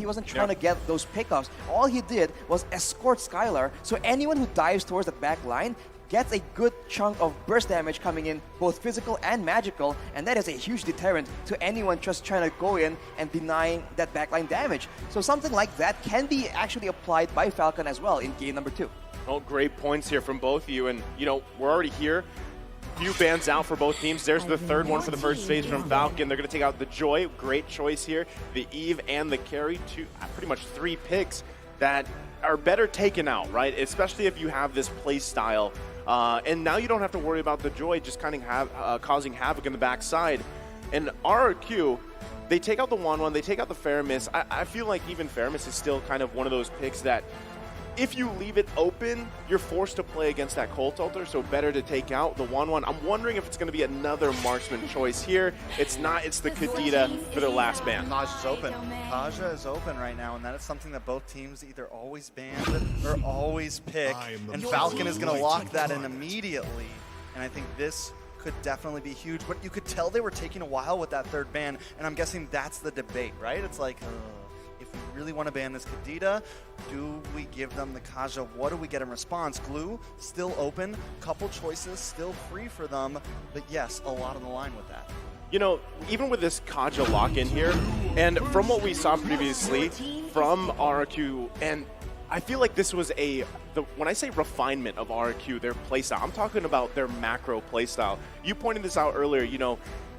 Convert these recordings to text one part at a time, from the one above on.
He wasn't trying to get those pickoffs. All he did was escort Skylar, so anyone who dives towards that back line gets a good chunk of burst damage coming in, both physical and magical, and that is a huge deterrent to anyone just trying to go in and denying that backline damage. So something like that can be actually applied by Falcon as well in game number 2. Oh, great points here from both of you, and you know, we're already here. Few bans out for both teams. There's the third one for the first phase from Falcon. They're going to take out the Joy. Great choice here. The Eve and the Carry, pretty much 3 picks that are better taken out, right? Especially if you have this play style. And now you don't have to worry about the Joy just kind of causing havoc in the backside. And RRQ, they take out the 1-1, they take out the Faramis. I feel like even Faramis is still kind of one of those picks that if you leave it open, you're forced to play against that Colt Altar, so better to take out the 1-1. I'm wondering if it's going to be another marksman choice here. It's not, it's the Kadita for their last ban. Kaja's open. Kaja is open right now, and that is something that both teams either always ban or always pick, and Falcon is going to lock that in immediately, and I think this could definitely be huge, but you could tell they were taking a while with that third ban, and I'm guessing that's the debate, right? It's like, if we really want to ban this Kadita, do we give them the Kaja? What do we get in response? Glue, still open, couple choices, still free for them, but yes, a lot on the line with that. You know, even with this Kaja lock-in here, and from what we saw previously from RRQ, and I feel like this was when I say refinement of RRQ, their playstyle, I'm talking about their macro playstyle. You pointed this out earlier, you know,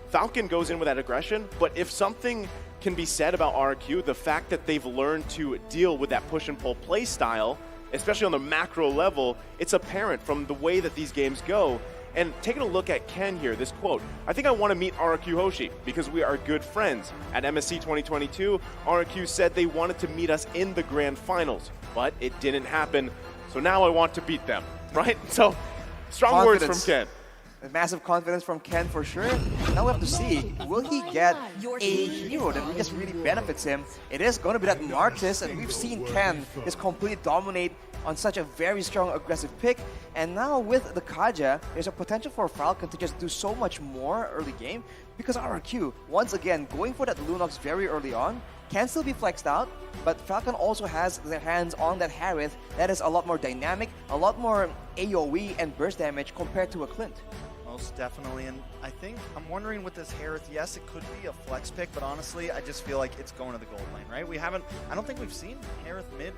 Falcon goes in with that aggression, but if something can be said about RRQ, the fact that they've learned to deal with that push and pull play style, especially on the macro level, it's apparent from the way that these games go. And taking a look at Ken here, this quote, I think I want to meet RRQ Hoshi because we are good friends. At MSC 2022, RRQ said they wanted to meet us in the grand finals, but it didn't happen. So now I want to beat them, right? So strong words from Ken. Massive confidence from Ken for sure. Now we have to see, will he get a hero that just really benefits him? It is going to be that Martis, and we've seen Ken just completely dominate on such a very strong aggressive pick. And now with the Kaja, there's a potential for Falcon to just do so much more early game because RRQ, once again, going for that Lunox very early on, can still be flexed out, but Falcon also has their hands on that Harith that is a lot more dynamic, a lot more AoE and burst damage compared to a Clint. Most definitely, and I think, I'm wondering with this Harith, yes, it could be a flex pick, but honestly, I just feel like it's going to the gold lane, right? I don't think we've seen Harith mid.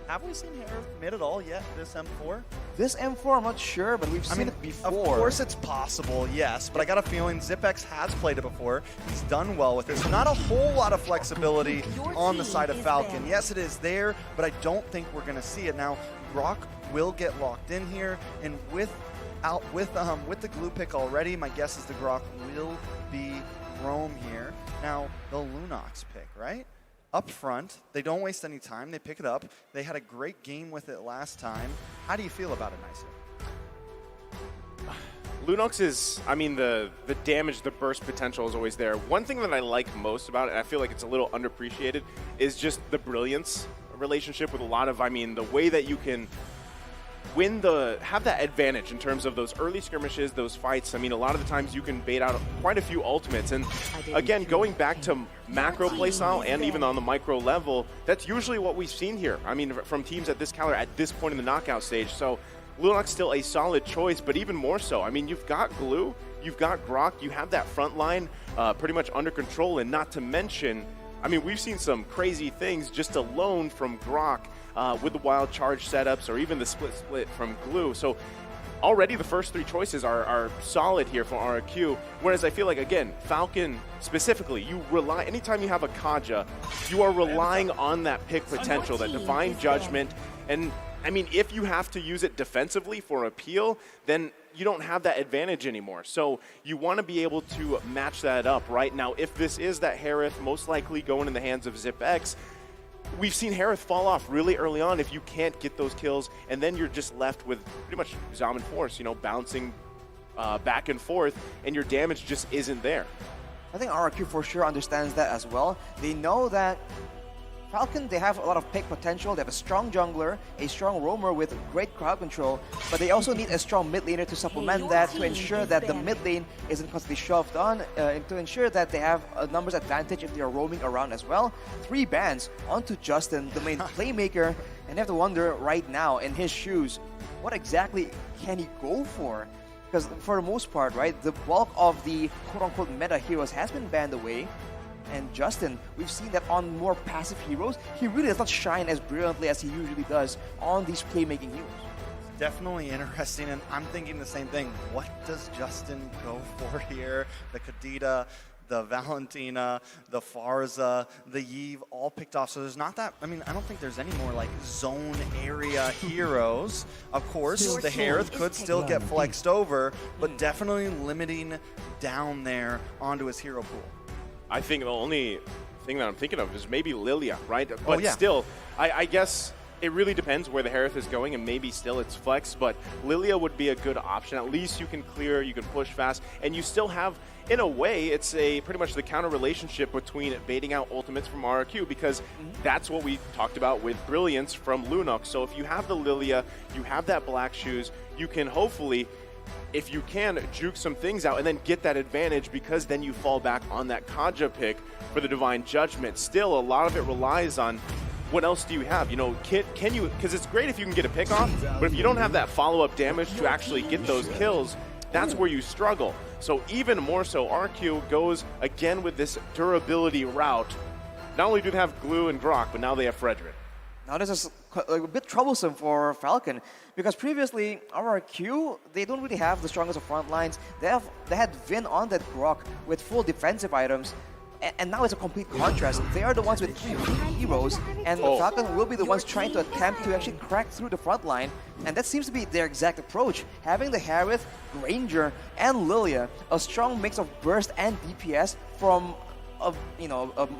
Have we seen Harith mid at all yet, this M4? This M4, I'm not sure, but we've seen it before. Of course it's possible, yes, but I got a feeling ZipX has played it before. He's done well with it. So not a whole lot of flexibility on the side of Falcon. Yes, it is there, but I don't think we're going to see it. Now, Grok will get locked in here, and with the glue pick already, my guess is the Grok will be Rome here. Now, the Lunox pick, right? Up front, they don't waste any time. They pick it up. They had a great game with it last time. How do you feel about it, Nicer? Lunox is, I mean, the damage, the burst potential is always there. One thing that I like most about it, and I feel like it's a little underappreciated, is just the brilliance relationship with a lot of, I mean, the way that you can have that advantage in terms of those early skirmishes, those fights. I mean, a lot of the times you can bait out quite a few ultimates. And again, going back to macro playstyle and even on the micro level, that's usually what we've seen here. I mean, from teams at this caliber at this point in the knockout stage. So Lunox still a solid choice, but even more so. I mean, you've got Glue, you've got Grok, you have that front line pretty much under control, and not to mention, I mean, we've seen some crazy things just alone from Grok with the wild charge setups or even the split from Glue. So already the first 3 choices are solid here for RRQ, whereas I feel like, again, Falcon specifically, you rely, anytime you have a Kaja, you are relying on that pick potential, that divine judgment, and I mean, if you have to use it defensively for appeal, then you don't have that advantage anymore. So you want to be able to match that up, right? Now, if this is that Harith, most likely going in the hands of ZipX, we've seen Harith fall off really early on if you can't get those kills, and then you're just left with pretty much Zaman Force, you know, bouncing back and forth, and your damage just isn't there. I think RRQ for sure understands that as well. They know that Falcon, they have a lot of pick potential. They have a strong jungler, a strong roamer with great crowd control, but they also need a strong mid laner to supplement that, to ensure that the mid lane isn't constantly shoved on, and to ensure that they have a numbers advantage if they are roaming around as well. 3 bans onto Justin, the main playmaker, and you have to wonder right now, in his shoes, what exactly can he go for? Because for the most part, right, the bulk of the quote-unquote meta heroes has been banned away. And Justin, we've seen that on more passive heroes, he really does not shine as brilliantly as he usually does on these playmaking heroes. Definitely interesting, and I'm thinking the same thing. What does Justin go for here? The Kadita, the Valentina, the Farza, the Yve, all picked off. So there's not that, I mean, I don't think there's any more like zone area heroes. Of course, the Harith could still get flexed over, but definitely limiting down there onto his hero pool. I think the only thing that I'm thinking of is maybe Lilia, right? But yeah. still, I guess it really depends where the Harith is going, and maybe still it's flex, but Lilia would be a good option. At least you can clear, you can push fast, and you still have, in a way, it's a pretty much the counter relationship between baiting out ultimates from RRQ, because that's what we talked about with Brilliance from Lunok. So if you have the Lilia, you have that Black Shoes, you can hopefully, if you can, juke some things out and then get that advantage, because then you fall back on that Kaja pick for the Divine Judgment. Still, a lot of it relies on what else do you have? You know, can you, because it's great if you can get a pick off, but if you don't have that follow-up damage to actually get those kills, that's where you struggle. So even more so, RRQ goes again with this durability route. Not only do they have Glue and Grok, but now they have Frederick. Now this is a bit troublesome for Falcon, because previously RRQ, they don't really have the strongest of front lines. They had Vin on that Grok with full defensive items, and now it's a complete contrast. They are the ones with 3 heroes, and Falcon will be the ones trying to attempt to actually crack through the front line, and that seems to be their exact approach. Having the Harith, Granger, and Lilia, a strong mix of burst and DPS from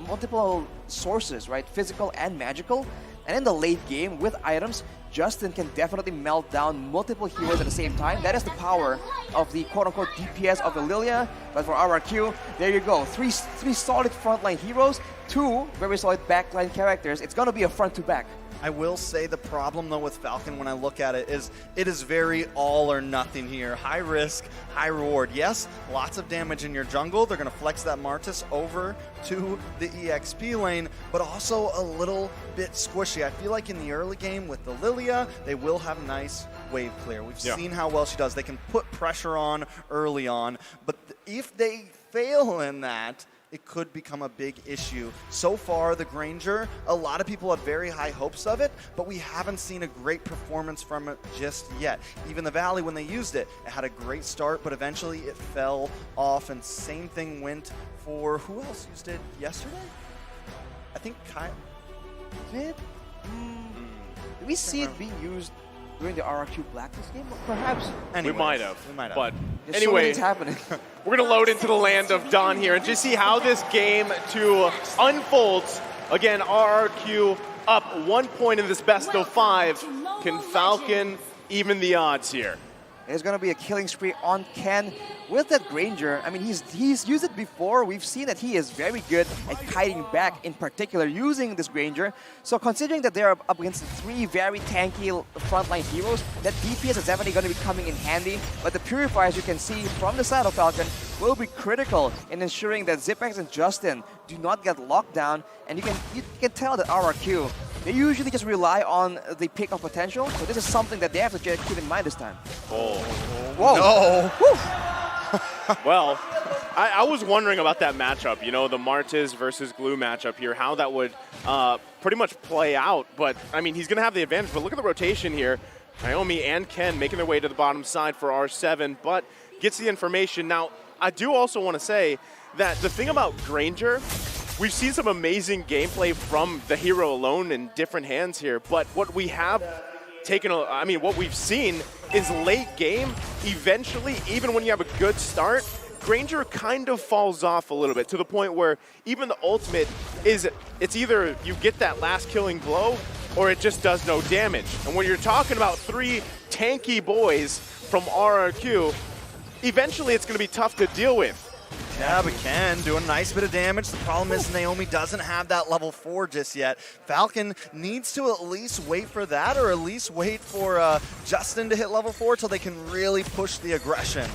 multiple sources, right? Physical and magical. And in the late game, with items, Justin can definitely melt down multiple heroes at the same time. That is the power of the quote-unquote DPS of the Lilia. But for RRQ, there you go. Three solid frontline heroes, 2 very solid backline characters. It's going to be a front-to-back. I will say the problem, though, with Falcon when I look at it is very all or nothing here. High risk, high reward. Yes, lots of damage in your jungle. They're going to flex that Martis over to the EXP lane, but also a little bit squishy. I feel like in the early game with the Lilia, they will have nice wave clear. We've seen how well she does. They can put pressure on early on, but if they fail in that, it could become a big issue. So far, the Granger, a lot of people have very high hopes of it, but we haven't seen a great performance from it just yet. Even the Valley, when they used it, it had a great start, but eventually it fell off, and same thing went for, who else used it yesterday? I think Kai. Did we see it being used during the RRQ Blacklist game? Perhaps. We might have. But There's anyway, so happening. we're going to load into the land of Dawn here and just see how this game 2 unfolds. Again, RRQ up 1 point in this best of 5. Can Falcon even the odds here? There's going to be a killing spree on Ken with that Granger. I mean, he's used it before. We've seen that he is very good at kiting back, in particular, using this Granger. So considering that they're up against 3 very tanky frontline heroes, that DPS is definitely going to be coming in handy. But the Purifiers, you can see from the side of Falcon, will be critical in ensuring that Zipex and Justin do not get locked down. And you can tell that RRQ, they usually just rely on the pick of potential, so this is something that they have to keep in mind this time. Oh. Whoa. No. Well, I was wondering about that matchup, you know, the Martis versus Glue matchup here, how that would pretty much play out. But, I mean, he's going to have the advantage, but look at the rotation here. Naomi and Ken making their way to the bottom side for R7, but gets the information. Now, I do also want to say that the thing about Granger, we've seen some amazing gameplay from the hero alone in different hands here, but what we have taken, what we've seen is late game, eventually, even when you have a good start, Granger kind of falls off a little bit to the point where even the ultimate it's either you get that last killing blow or it just does no damage. And when you're talking about 3 tanky boys from RRQ, eventually it's going to be tough to deal with. Yeah, but Ken doing a nice bit of damage. The problem is Naomi doesn't have that level 4 just yet. Falcon needs to at least wait for that, or at least wait for Justin to hit level 4 till they can really push the aggression.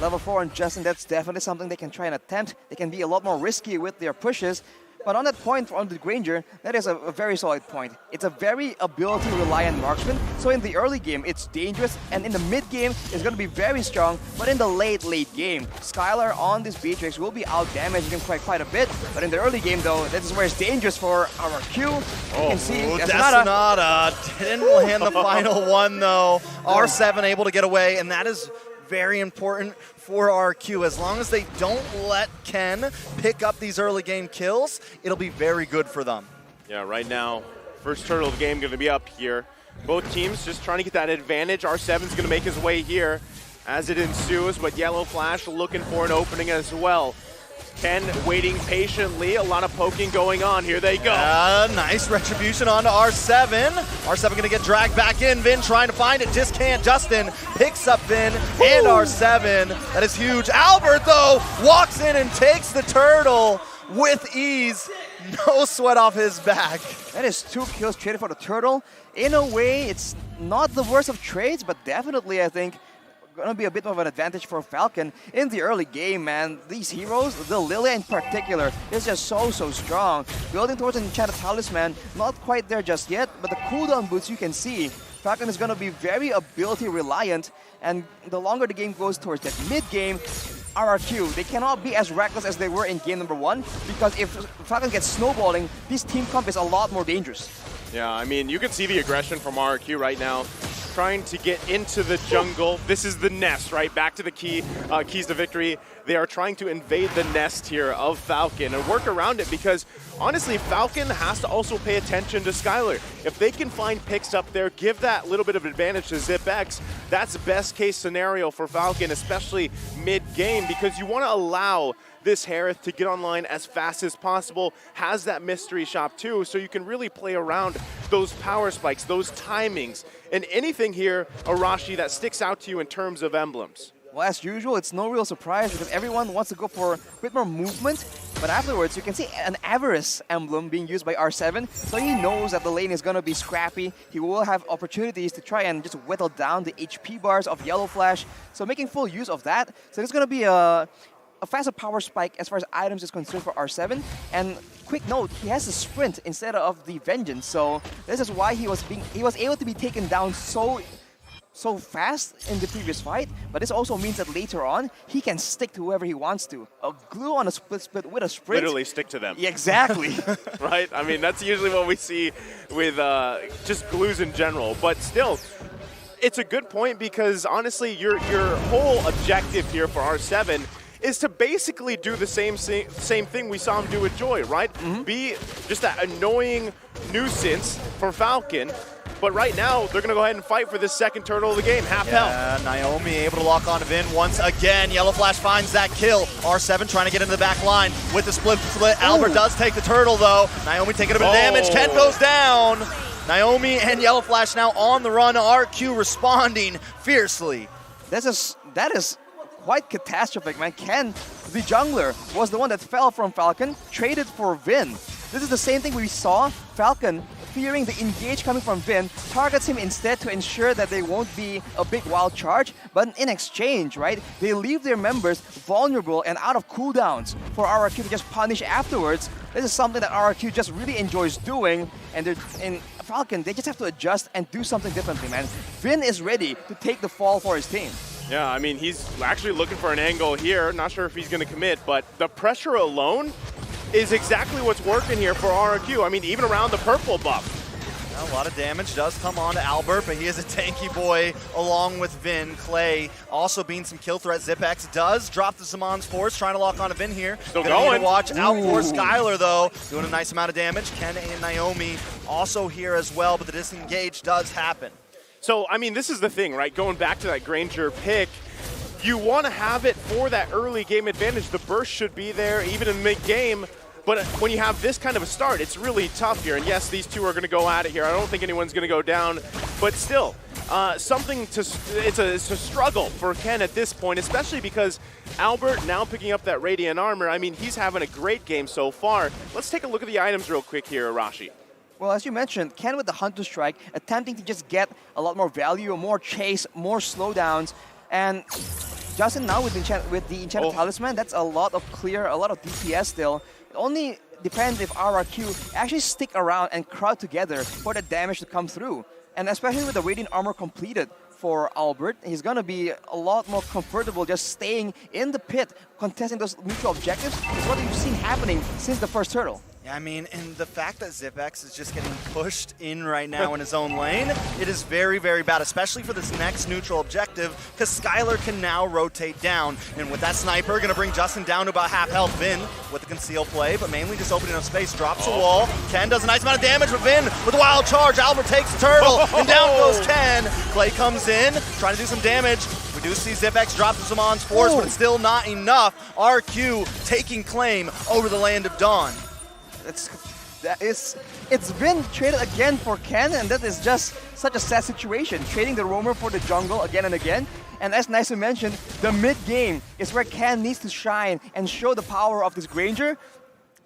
Level 4 on Justin, that's definitely something they can try and attempt. They can be a lot more risky with their pushes. But on that point on the Granger, that is a very solid point. It's a very ability-reliant marksman. So in the early game, it's dangerous. And in the mid game, it's going to be very strong. But in the late game, Skylar on this Beatrix will be out-damaging him quite a bit. But in the early game, though, that is where it's dangerous for RRQ. You can see Destinata didn't land the final one, though. R7 able to get away, and that is very important for RRQ. As long as they don't let Ken pick up these early game kills, it'll be very good for them. Yeah, right now, first turtle of the game going to be up here. Both teams just trying to get that advantage. R7's going to make his way here as it ensues, but Yellow Flash looking for an opening as well. Ken waiting patiently, a lot of poking going on. Here they go. Nice retribution onto R7. R7 gonna get dragged back in. Vin trying to find it, just can't. Justin picks up Vin and R7. That is huge. Albert, though, walks in and takes the turtle with ease. No sweat off his back. That is 2 kills traded for the turtle. In a way, it's not the worst of trades, but definitely, I think, going to be a bit of an advantage for Falcon in the early game, man. These heroes, the Lilia in particular, is just so strong. Building towards an enchanted talisman, not quite there just yet, but the cooldown boots you can see. Falcon is going to be very ability reliant, and the longer the game goes towards that mid-game, RRQ, they cannot be as reckless as they were in game number 1, because if Falcon gets snowballing, this team comp is a lot more dangerous. Yeah, I mean, you can see the aggression from RRQ right now, trying to get into the jungle. This is the nest, right? Back to the keys to victory. They are trying to invade the nest here of Falcon and work around it because, honestly, Falcon has to also pay attention to Skylar. If they can find picks up there, give that little bit of advantage to ZipX, that's best case scenario for Falcon, especially mid-game, because you want to allow this Harith to get online as fast as possible, has that mystery shop too, so you can really play around those power spikes, those timings, and anything here, Arashi, that sticks out to you in terms of emblems. Well, as usual, it's no real surprise because everyone wants to go for a bit more movement, but afterwards you can see an Avarice emblem being used by R7, so he knows that the lane is going to be scrappy. He will have opportunities to try and just whittle down the HP bars of Yellow Flash, so making full use of that. So there's going to be a faster power spike as far as items is concerned for R7. And quick note, he has a sprint instead of the Vengeance, so this is why he was able to be taken down so fast in the previous fight. But this also means that later on he can stick to whoever he wants to. A glue on a split with a sprint. Literally stick to them. Yeah, exactly. Right? I mean, that's usually what we see with just glues in general. But still, it's a good point because honestly, your whole objective here for R7 is to basically do the same thing we saw him do with Joy, right? Be just that annoying nuisance for Falcon. But right now, they're going to go ahead and fight for this second turtle of the game, half health. Naomi able to lock on to Vin once again. Yellow Flash finds that kill. R7 trying to get into the back line with the split. Albert does take the turtle, though. Naomi taking a bit of damage. Ken goes down. Naomi and Yellow Flash now on the run. RQ responding fiercely. That is quite catastrophic, man. Ken, the jungler, was the one that fell from Falcon, traded for Vin. This is the same thing we saw. Falcon, fearing the engage coming from Vin, targets him instead to ensure that there won't be a big wild charge. But in exchange, right, they leave their members vulnerable and out of cooldowns for RRQ to just punish afterwards. This is something that RRQ just really enjoys doing, and in Falcon, they just have to adjust and do something differently, man. Vin is ready to take the fall for his team. Yeah, I mean, he's actually looking for an angle here. Not sure if he's going to commit, but the pressure alone is exactly what's working here for RRQ. I mean, even around the purple buff. A lot of damage does come on to Albert, but he is a tanky boy along with Vin. Clay also being some kill threat. ZipX does drop the Zaman's Force, trying to lock on to Vin here. Still Gonna going. need to watch out for Skylar, though. Doing a nice amount of damage. Ken and Naomi also here as well, but the disengage does happen. So, I mean, this is the thing, right? Going back to that Granger pick, you want to have it for that early game advantage. The burst should be there, even in mid-game. But when you have this kind of a start, it's really tough here. And yes, these two are going to go at it here. I don't think anyone's going to go down. But still, something to it's a struggle for Ken at this point, especially because Albert now picking up that Radiant Armor. I mean, he's having a great game so far. Let's take a look at the items real quick here, Arashi. Well, as you mentioned, Ken with the Hunter Strike, attempting to just get a lot more value, more chase, more slowdowns, and Justin now with the Enchanted Talisman, that's a lot of clear, a lot of DPS still. It only depends if RRQ actually stick around and crowd together for the damage to come through. And especially with the Radiant Armor completed for Albert, he's going to be a lot more comfortable just staying in the pit, contesting those neutral objectives. It's what we've seen happening since the first turtle. Yeah, I mean, and the fact that Zipex is just getting pushed in right now in his own lane, it is very, very bad, especially for this next neutral objective, because Skylar can now rotate down. And with that sniper, going to bring Justin down to about half health. Vin with the conceal play, but mainly just opening up space, drops a wall. Ken does a nice amount of damage with Vin with a wild charge. Albert takes the turtle, and down goes Ken. Clay comes in, trying to do some damage. We do see Zipex drop some on Force, but it's still not enough. RQ taking claim over the land of Dawn. It's been traded again for Ken, and that is just such a sad situation. Trading the roamer for the jungle again and again. And as Nice mentioned, the mid game is where Ken needs to shine and show the power of this Granger.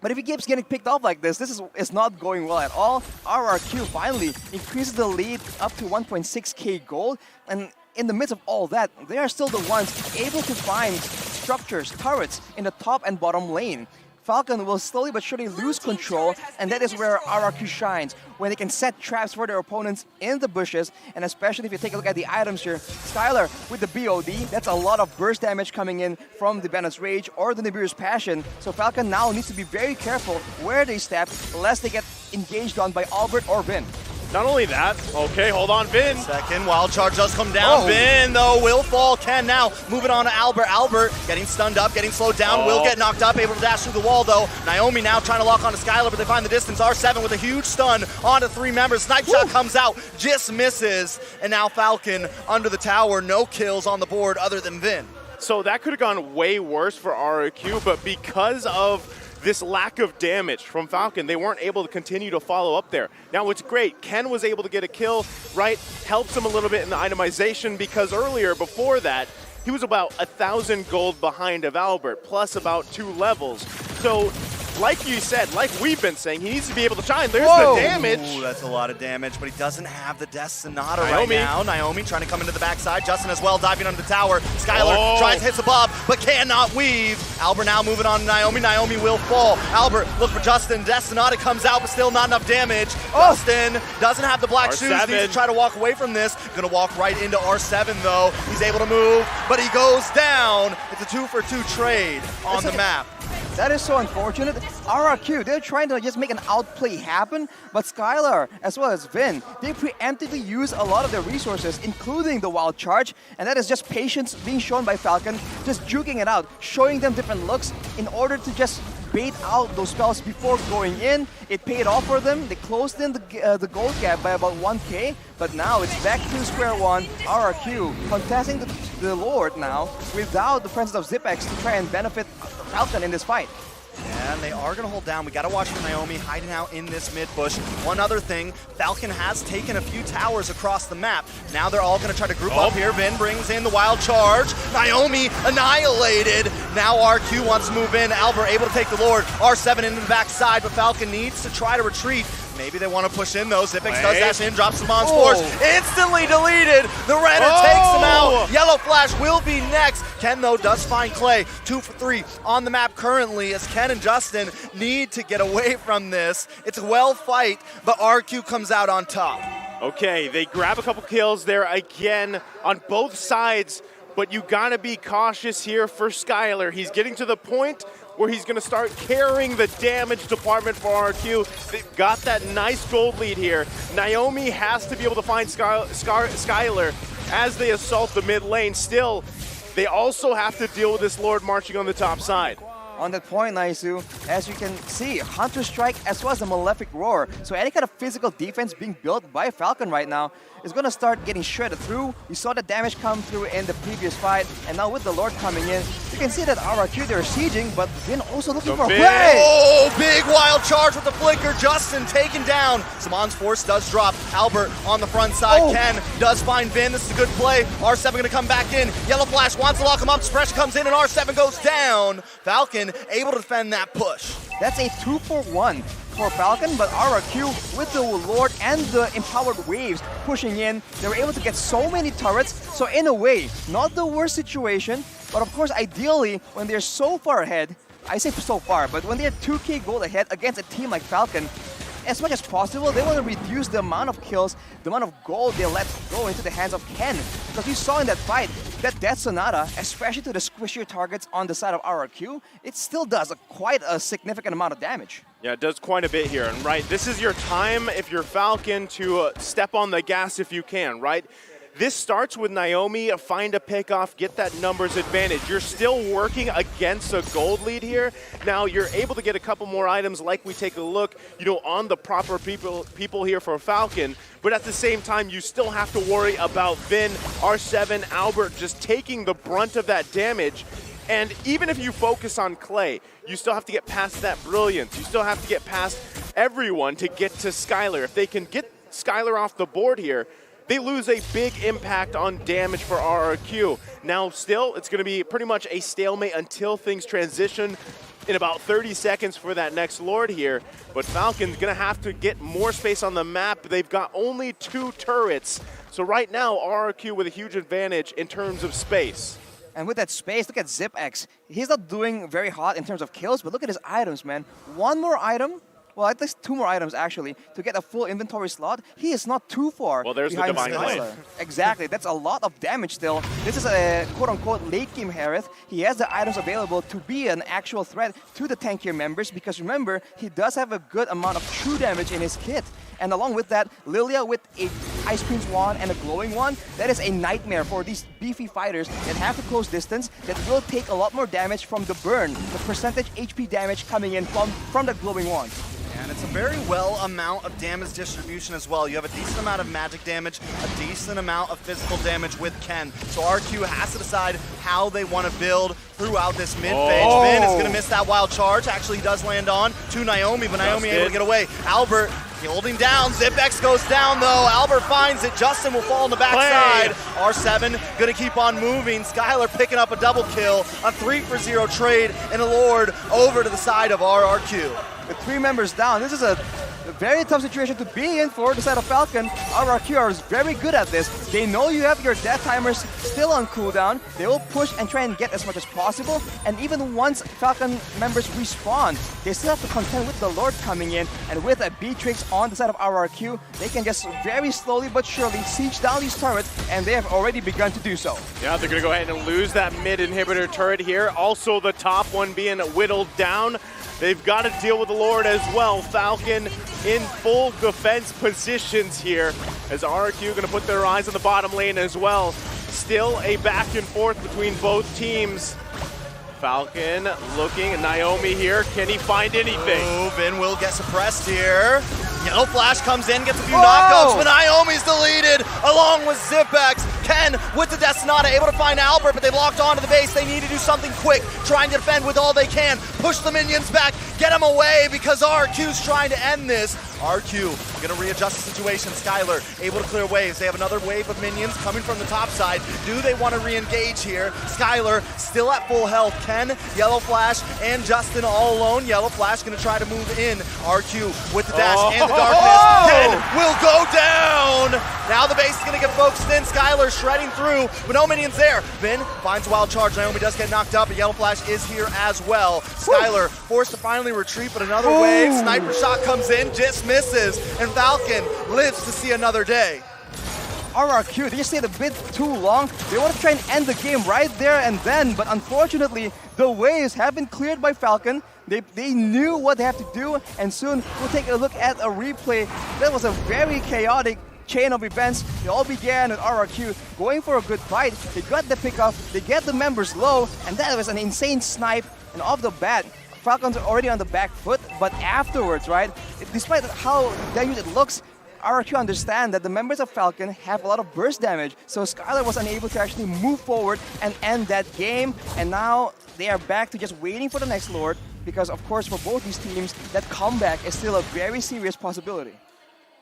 But if he keeps getting picked off like this is not going well at all. RRQ finally increases the lead up to 1.6k gold, and in the midst of all that, they are still the ones able to find structures, turrets in the top and bottom lane. Falcon will slowly but surely lose control, and that is where RRQ shines, when they can set traps for their opponents in the bushes, and especially if you take a look at the items here, Skylar with the BOD, that's a lot of burst damage coming in from the Bandit's Rage or the Nibiru's Passion, so Falcon now needs to be very careful where they step, lest they get engaged on by Albert or Vin. Not only that, okay, hold on, Vin. Second, wild charge does come down. Vin, though, will fall. Ken now moving on to Albert. Albert getting stunned up, getting slowed down, will get knocked up, able to dash through the wall, though. Naomi now trying to lock onto Skylar, but they find the distance. R7 with a huge stun onto 3 members. Snipe shot comes out, just misses. And now Falcon under the tower, no kills on the board other than Vin. So that could have gone way worse for RRQ, but because of this lack of damage from Falcon, they weren't able to continue to follow up there. Now what's great, Ken was able to get a kill, right? Helps him a little bit in the itemization, because earlier, before that, he was about 1,000 gold behind of Albert, plus about 2 levels. So, like you said, like we've been saying, he needs to be able to shine. There's the damage. Ooh, that's a lot of damage, but he doesn't have the Death Sonata right now. Naomi trying to come into the backside. Justin as well, diving under the tower. Skylar tries, hits above, but cannot weave. Albert now moving on to Naomi. Naomi will fall. Albert, look for Justin. Death Sonata comes out, but still not enough damage. Justin doesn't have the black shoes. Needs to try to walk away from this. Gonna walk right into R7, though. He's able to move, but he goes down. It's a 2-for-2 trade on the map. That is so unfortunate. RRQ, they're trying to just make an outplay happen, but Skylar, as well as Vin, they preemptively use a lot of their resources, including the wild charge, and that is just patience being shown by Falcon, just juking it out, showing them different looks in order to just bait out those spells before going in. It paid off for them. They closed in the gold gap by about 1k, but now it's back to square one. RRQ contesting the Lord now without the presence of Zipex to try and benefit Falcon in this fight. And they are going to hold down. We got to watch for Naomi hiding out in this mid bush. One other thing, Falcon has taken a few towers across the map. Now they're all going to try to group up here. Vin brings in the wild charge. Naomi annihilated. Now RQ wants to move in. Albert able to take the Lord. R7 into the backside, but Falcon needs to try to retreat. Maybe they want to push in though. Zipex does dash in, drops some on Force. Instantly deleted. The Redder takes him out. Yellow Flash will be next. Ken though does find Clay. 2 for 3 on the map currently, as Ken and Justin need to get away from this. It's a well fight, but RQ comes out on top. Okay, they grab a couple kills there again on both sides, but you gotta be cautious here for Skylar. He's getting to the point where he's going to start carrying the damage department for RRQ. They've got that nice gold lead here. Naomi has to be able to find Skylar as they assault the mid lane. Still, they also have to deal with this Lord marching on the top side. On that point, Naisu, as you can see, Hunter Strike as well as the Malefic Roar. So any kind of physical defense being built by Falcon right now is going to start getting shredded through. We saw the damage come through in the previous fight, and now with the Lord coming in, can see that RRQ, they're sieging, but Vin also looking for a big- play. Oh, big wild charge with the flicker. Justin taken down. Saman's force does drop. Albert on the front side. Oh. Ken does find Vin. This is a good play. R7 going to come back in. Yellow Flash wants to lock him up. Suppression comes in and R7 goes down. Falcon able to defend that push. That's a 2-for-1 for Falcon, but RRQ with the Lord and the empowered waves pushing in, they were able to get so many turrets. So in a way, not the worst situation, but of course ideally when they're so far ahead, I say so far, but when they're 2k gold ahead against a team like Falcon, as much as possible, they want to reduce the amount of kills, the amount of gold they let go into the hands of Ken. Because you saw in that fight, that Death Sonata, especially to the squishier targets on the side of RRQ, it still does quite a significant amount of damage. Yeah, it does quite a bit here. And right, this is your time, if you're Falcon, to step on the gas if you can, right? This starts with Naomi, find a pickoff, get that numbers advantage. You're still working against a gold lead here. Now you're able to get a couple more items like we take a look, on the proper people here for Falcon. But at the same time, you still have to worry about Vin, R7, Albert just taking the brunt of that damage. And even if you focus on Clay, you still have to get past that brilliance. You still have to get past everyone to get to Skylar. If they can get Skylar off the board here, they lose a big impact on damage for RRQ. Now still, it's going to be pretty much a stalemate until things transition in about 30 seconds for that next Lord here. But Falcon's going to have to get more space on the map. They've got only 2 turrets. So right now, RRQ with a huge advantage in terms of space. And with that space, look at ZipX. He's not doing very hot in terms of kills, but look at his items, man. One more item, well, at least 2 more items actually, to get a full inventory slot. He is not too far. Well, there's the behind Divine Skylar. Blade. Exactly, that's a lot of damage still. This is a quote-unquote late game Harith. He has the items available to be an actual threat to the tankier members because remember, he does have a good amount of true damage in his kit. And along with that, Lilia with a Ice Queen's wand and a glowing wand, that is a nightmare for these beefy fighters that have to close distance, that will take a lot more damage from the burn, the percentage HP damage coming in from the glowing wand. And it's a very well amount of damage distribution as well. You have a decent amount of magic damage, a decent amount of physical damage with Ken. So RQ has to decide how they want to build throughout this mid-phase. Vin is going to miss that wild charge. Actually, he does land on to Naomi, but Naomi able to get away. Albert holding down. ZipX goes down though. Albert finds it. Justin will fall on the backside. R7 going to keep on moving. Skylar picking up a double kill. A 3-for-0 trade and a Lord over to the side of RRQ. With 3 members down, this is a very tough situation to be in for the side of Falcon. RRQ are very good at this. They know you have your death timers still on cooldown. They will push and try and get as much as possible. And even once Falcon members respawn, they still have to contend with the Lord coming in. And with a Beatrix on the side of RRQ, they can just very slowly but surely siege down these turrets, and they have already begun to do so. Yeah, they're going to go ahead and lose that mid inhibitor turret here. Also the top one being whittled down. They've got to deal with the Lord as well. Falcon in full defense positions here as RRQ going to put their eyes on the bottom lane as well. Still a back and forth between both teams. Falcon looking at Naomi here. Can he find anything? Oh, Vin will get suppressed here. Yellow Flash comes in, gets a few knockouts, but Naomi's deleted along with ZipX. Ken with the Death Sonata able to find Albert, but they've locked onto the base. They need to do something quick, trying to defend with all they can. Push the minions back, get them away because RQ's trying to end this. RQ gonna readjust the situation. Skylar able to clear waves. They have another wave of minions coming from the top side. Do they want to re-engage here? Skylar still at full health. Ken, Yellow Flash, and Justin all alone. Yellow Flash gonna try to move in. RQ with the dash and the darkness. Ken will go down. Now the base is gonna get focused in. Skylar shredding through, but no minions there. Vin finds a wild charge. Naomi does get knocked up, but Yellow Flash is here as well. Skylar forced to finally retreat, but another wave. Sniper shot comes in, just misses, and Falcon lives to see another day. RRQ, they just stayed a bit too long. They want to try and end the game right there and then, but unfortunately, the waves have been cleared by Falcon. They knew what they have to do, and soon we'll take a look at a replay. That was a very chaotic chain of events. They all began with RRQ going for a good fight. They got the pickoff, they get the members low, and that was an insane snipe. And off the bat, Falcon's already on the back foot, but afterwards, right, despite how dangerous it looks, RRQ understand that the members of Falcon have a lot of burst damage, so Skylar was unable to actually move forward and end that game, and now they are back to just waiting for the next Lord, because of course for both these teams, that comeback is still a very serious possibility.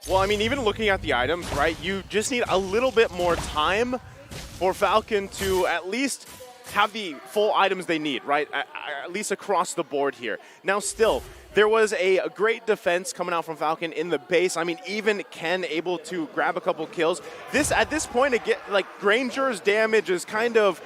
Well, I mean, even looking at the items, right, you just need a little bit more time for Falcon to at least have the full items they need, right, at least across the board here. Now still, there was a great defense coming out from Falcon in the base. I mean, even Ken able to grab a couple kills. At this point, again, like, Granger's damage is kind of,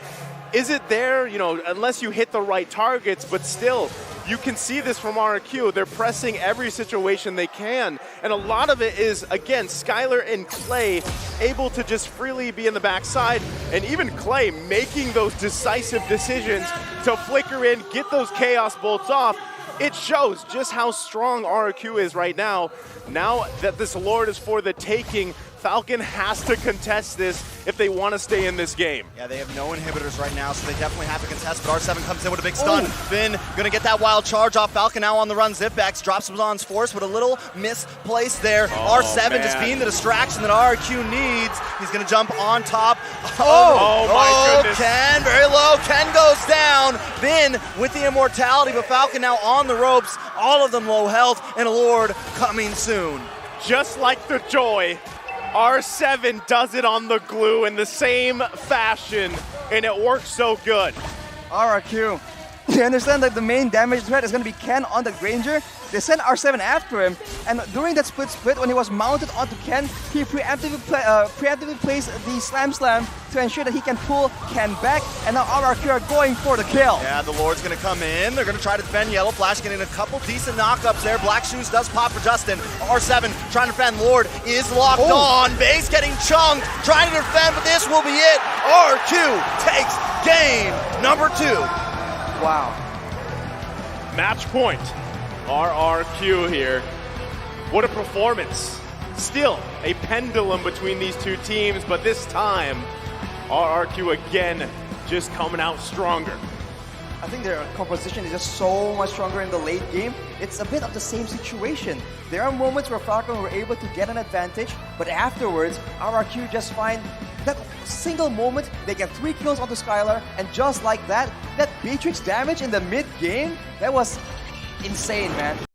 is it there? You know, unless you hit the right targets, but still, you can see this from RRQ. They're pressing every situation they can. And a lot of it is, again, Skylar and Clay able to just freely be in the backside. And even Clay making those decisive decisions to flicker in, get those Chaos Bolts off. It shows just how strong RRQ is right now. Now that this Lord is for the taking, Falcon has to contest this if they want to stay in this game. Yeah, they have no inhibitors right now, so they definitely have to contest, but R7 comes in with a big stun. Finn gonna get that wild charge off. Falcon now on the run. Zipx drops him on force, but a little misplaced there. R7 just being the distraction that RRQ needs. He's gonna jump on top. Oh my goodness. Ken, very low. Ken goes down. Finn with the immortality, but Falcon now on the ropes. All of them low health, and a Lord coming soon. Just like the Joy, R7 does it on the glue in the same fashion, and it works so good. RRQ, you understand that the main damage threat is going to be Ken on the Granger. They sent R7 after him, and during that split when he was mounted onto Ken, he preemptively placed the Slam to ensure that he can pull Ken back, and now RRQ are going for the kill. Yeah, the Lord's gonna come in. They're gonna try to defend Yellow Flash, getting a couple decent knockups there. Black Shoes does pop for Justin. R7 trying to defend. Lord is locked on. Base getting chunked, trying to defend, but this will be it. RQ takes game number 2. Wow. Match point. RRQ here. What a performance. Still a pendulum between these two teams, but this time RRQ again just coming out stronger. I think their composition is just so much stronger in the late game. It's a bit of the same situation. There are moments where Falcon were able to get an advantage, but afterwards, RRQ just find that single moment, they get 3 kills onto Skylar, and just like that, that Beatrix damage in the mid-game, that was insane, man.